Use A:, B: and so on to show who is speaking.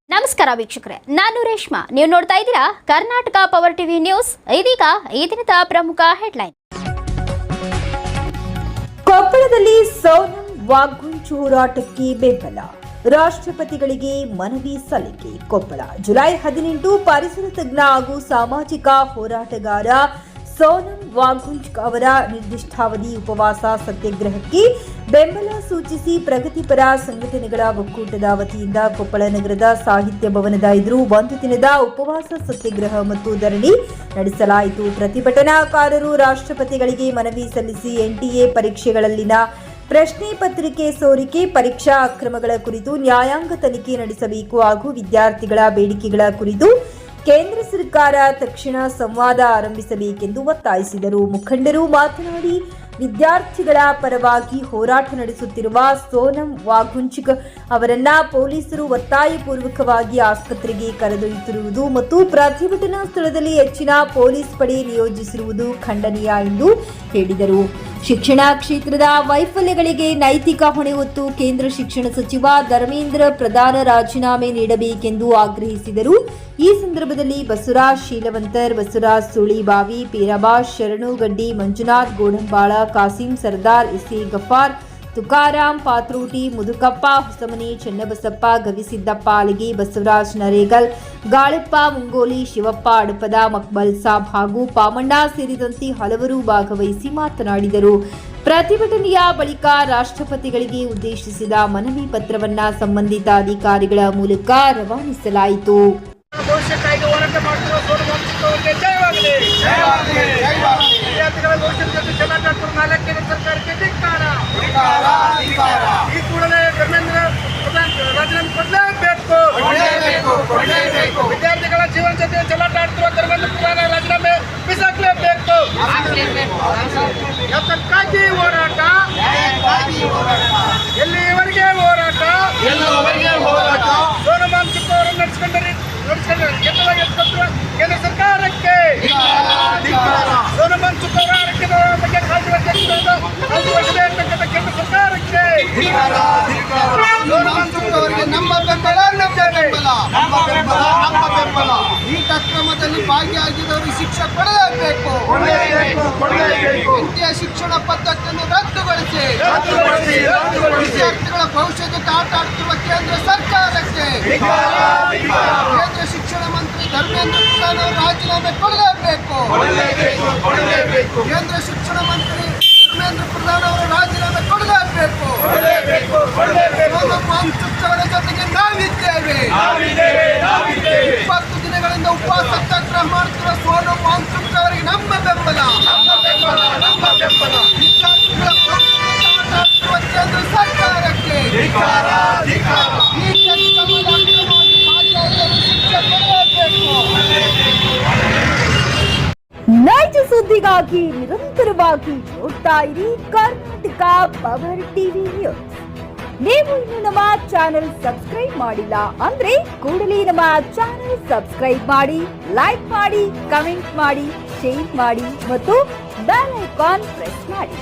A: ನಮಸ್ಕಾರ ವೀಕ್ಷಕರೇ, ನಾನು ರೇಷ್ಮಾ. ನೀವು ನೋಡ್ತಾ ಇದ್ದೀರಾ ಕರ್ನಾಟಕ ಪವರ್ ಟಿವಿ ನ್ಯೂಸ್. ಇದೀಗ ಈ ದಿನದ ಪ್ರಮುಖ ಹೆಡ್ಲೈನ್.
B: ಕೊಪ್ಪಳದಲ್ಲಿ ಸೋನಂ ವಾಘುಂಚ್ ಹೋರಾಟಕ್ಕೆ ಬೆಂಬಲ, ರಾಷ್ಟ್ರಪತಿಗಳಿಗೆ ಮನವಿ ಸಲ್ಲಿಕೆ. ಕೊಪ್ಪಳ ಜುಲೈ 18 ಪರಿಸರ ತಜ್ಞ ಹಾಗೂ ಸಾಮಾಜಿಕ ಹೋರಾಟಗಾರ ಸೋನಂ ವಾಘುಂಚ್ ಅವರ ನಿರ್ದಿಷ್ಟಾವಧಿ ಉಪವಾಸ ಸತ್ಯಾಗ್ರಹಕ್ಕೆ ಬೆಂಬಲ ಸೂಚಿಸಿ ಪ್ರಗತಿಪರ ಸಂಘಟನೆಗಳ ಒಕ್ಕೂಟದ ವತಿಯಿಂದ ಕೊಪ್ಪಳ ನಗರದ ಸಾಹಿತ್ಯ ಭವನದ ಎದುರು ಒಂದು ದಿನದ ಉಪವಾಸ ಸತ್ಯಾಗ್ರಹ ಮತ್ತು ಧರಣಿ ನಡೆಸಲಾಯಿತು. ಪ್ರತಿಭಟನಾಕಾರರು ರಾಷ್ಟ್ರಪತಿಗಳಿಗೆ ಮನವಿ ಸಲ್ಲಿಸಿ ಎನ್ಟಿಎ ಪರೀಕ್ಷೆಗಳಲ್ಲಿನ ಪ್ರಶ್ನೆ ಪತ್ರಿಕೆ ಸೋರಿಕೆ, ಪರೀಕ್ಷಾ ಅಕ್ರಮಗಳ ಕುರಿತು ನ್ಯಾಯಾಂಗ ತನಿಖೆ ನಡೆಸಬೇಕು ಹಾಗೂ ವಿದ್ಯಾರ್ಥಿಗಳ ಬೇಡಿಕೆಗಳ ಕುರಿತು ಕೇಂದ್ರ ಸರ್ಕಾರ ತಕ್ಷಣ ಸಂವಾದ ಆರಂಭಿಸಬೇಕೆಂದು ಒತ್ತಾಯಿಸಿದರು. ಮುಖಂಡರು ಮಾತನಾಡಿ, ವಿದ್ಯಾರ್ಥಿಗಳ ಪರವಾಗಿ ಹೋರಾಟ ನಡೆಸುತ್ತಿರುವ ಸೋನಂ ವಾಘುಂಚ್ ಅವರನ್ನ ಪೊಲೀಸರು ಒತ್ತಾಯಪೂರ್ವಕವಾಗಿ ಆಸ್ಪತ್ರೆಗೆ ಕರೆದೊಯ್ಯುತ್ತಿರುವುದು ಮತ್ತು ಪ್ರತಿಭಟನಾ ಸ್ಥಳದಲ್ಲಿ ಹೆಚ್ಚಿನ ಪೊಲೀಸ್ ಪಡೆ ನಿಯೋಜಿಸಿರುವುದು ಖಂಡನೀಯ ಎಂದು ಹೇಳಿದರು. ಶಿಕ್ಷಣ ಕ್ಷೇತ್ರದ ವೈಫಲ್ಯಗಳಿಗೆ ನೈತಿಕ ಹೊಣೆ ಹೊತ್ತು ಕೇಂದ್ರ ಶಿಕ್ಷಣ ಸಚಿವ ಧರ್ಮೇಂದ್ರ ಪ್ರಧಾನ್ ರಾಜೀನಾಮೆ ನೀಡಬೇಕೆಂದು ಆಗ್ರಹಿಸಿದರು. ಈ ಸಂದರ್ಭದಲ್ಲಿ ಬಸವರಾಜ್ ಶೀಲವಂತರ್, ಬಸವರಾಜ್ ಸುಳಿಬಾವಿ, ಪೀರಾಬಾಸ್, ಶರಣು ಗಡ್ಡಿ, ಮಂಜುನಾಥ್ ಗೋಡಂಬಾಳ, ಕಾಸಿಂ ಸರ್ದಾರ್, ಎಸ್ಎ ಗಫಾರ್, ತುಕಾರಾಮ್ ಪಾತ್ರೋಟಿ, ಮುದುಕಪ್ಪ ಹೊಸಮನಿ, ಚನ್ನಬಸಪ್ಪ, ಗವಿಸಿದ್ದಪ್ಪ ಅಲಗಿ, ಬಸವರಾಜ್ ನರೇಗಲ್, ಗಾಳಪ್ಪ ಮುಂಗೋಲಿ, ಶಿವಪ್ಪ ಅಡಪದ, ಮಕ್ಬಲ್ ಸಾಬ್ ಹಾಗೂ ಪಾಮಣ್ಣ ಸೇರಿದಂತೆ ಹಲವರು ಭಾಗವಹಿಸಿ ಮಾತನಾಡಿದರು. ಪ್ರತಿಭಟನೆಯ ಬಳಿಕ ರಾಷ್ಟ್ರಪತಿಗಳಿಗೆ ಉದ್ದೇಶಿಸಿದ ಮನವಿ ಪತ್ರವನ್ನ ಸಂಬಂಧಿತ ಅಧಿಕಾರಿಗಳ ಮೂಲಕ ರವಾನಿಸಲಾಯಿತು.
C: ಈ ಕೂಡಲೇ ಧರ್ಮೇಂದ್ರ ರಾಜೀನಾಮೆ ಕೊಡಲೇಬೇಕು. ವಿದ್ಯಾರ್ಥಿಗಳ ಜೀವನ ಜೊತೆ ಚೆಲ್ಲಾಟ ಆಡ್ತಿರುವ ಧರ್ಮೇಂದ್ರ ಪ್ರಧಾನ ರಾಜೀನಾಮೆ ಬಿಸಾಕಲೇಬೇಕು. ಯಾತಕ್ಕಾಗಿ ಹೋರಾಟ? ಎಲ್ಲಿವರೆಗೆ ಹೋರಾಟ? ಸೋನಂ ವಾಘುಂಚ್ ಅವರನ್ನು ನಡೆಸಿಕೊಂಡು ಕೇಂದ್ರ ಸರ್ಕಾರಕ್ಕೆ ಸೋನಂ ವಾಘುಂಚ್ ಅವರ ಆರೋಗ್ಯದ ಬಗ್ಗೆ ಕಾಳಜಿ ವಹಿಸಬೇಕಂತ ಕೇಂದ್ರ ಸರ್ಕಾರಕ್ಕೆ ಸೋನಂ ವಾಘುಂಚ್ ಅವರಿಗೆ ನಮ್ಮ ಬೆಂಬಲ. ಈ ಅಕ್ರಮದಲ್ಲಿ ಭಾಗಿಯಾಗಿದ್ದವರು ಶಿಕ್ಷೆ ಪಡೆಯಬೇಕು. ಇಂದಿಯ ಶಿಕ್ಷಣ ಪದ್ಧತಿಯನ್ನು ರದ್ದುಗೊಳಿಸಿ ವಿದ್ಯಾರ್ಥಿಗಳ ಭವಿಷ್ಯದ ಆಟ ಆಡ್ತಿರುವ ಕೇಂದ್ರ ಸರ್ಕಾರಕ್ಕೆ ಕೇಂದ್ರ ಶಿಕ್ಷಣ ಮಂತ್ರಿ ಧರ್ಮೇಂದ್ರ ಪ್ರಧಾನ್ ಅವರು ರಾಜೀನಾಮೆ ಕೊಡಲೇಬೇಕು. ಕೇಂದ್ರ ಶಿಕ್ಷಣ ಮಂತ್ರಿ ಧರ್ಮೇಂದ್ರ ಪ್ರಧಾನ್ ಅವರು ರಾಜೀನಾಮೆ ಕೊಡಲೇಬೇಕು. ಸೋನಂ ವಾಘುಂಚ್ ಅವರ ಜೊತೆಗೆ ನಾವಿದ್ದೇವೆ. 20 ದಿನಗಳಿಂದ ಉಪವಾಸ ಸತ್ಯಾಗ್ರಹ ಮಾಡುತ್ತಿರುವ ಸೋನಂ ವಾಘುಂಚ್ ಅವರಿಗೆ ನಮ್ಮ ಬೆಂಬಲ. ಕೇಂದ್ರ ಸರ್ಕಾರಕ್ಕೆ
B: ನೈಜ ಸುದ್ದಿಗಾಗಿ ನಿರಂತರವಾಗಿ ನೋಡ್ತಾ ಇರಿ ಕರ್ನಾಟಕ ಪವರ್ ಟಿವಿ ನ್ಯೂಸ್. ನೀವು ಇನ್ನು ನಮ್ಮ ಚಾನೆಲ್ ಸಬ್ಸ್ಕ್ರೈಬ್ ಮಾಡಿಲ್ಲ ಅಂದ್ರೆ ಕೂಡಲೇ ನಮ್ಮ ಚಾನೆಲ್ ಸಬ್ಸ್ಕ್ರೈಬ್ ಮಾಡಿ, ಲೈಕ್ ಮಾಡಿ, ಕಮೆಂಟ್ ಮಾಡಿ, ಶೇರ್ ಮಾಡಿ ಮತ್ತು ಬೆಲ್ ಐಕಾನ್ ಪ್ರೆಸ್ ಮಾಡಿ.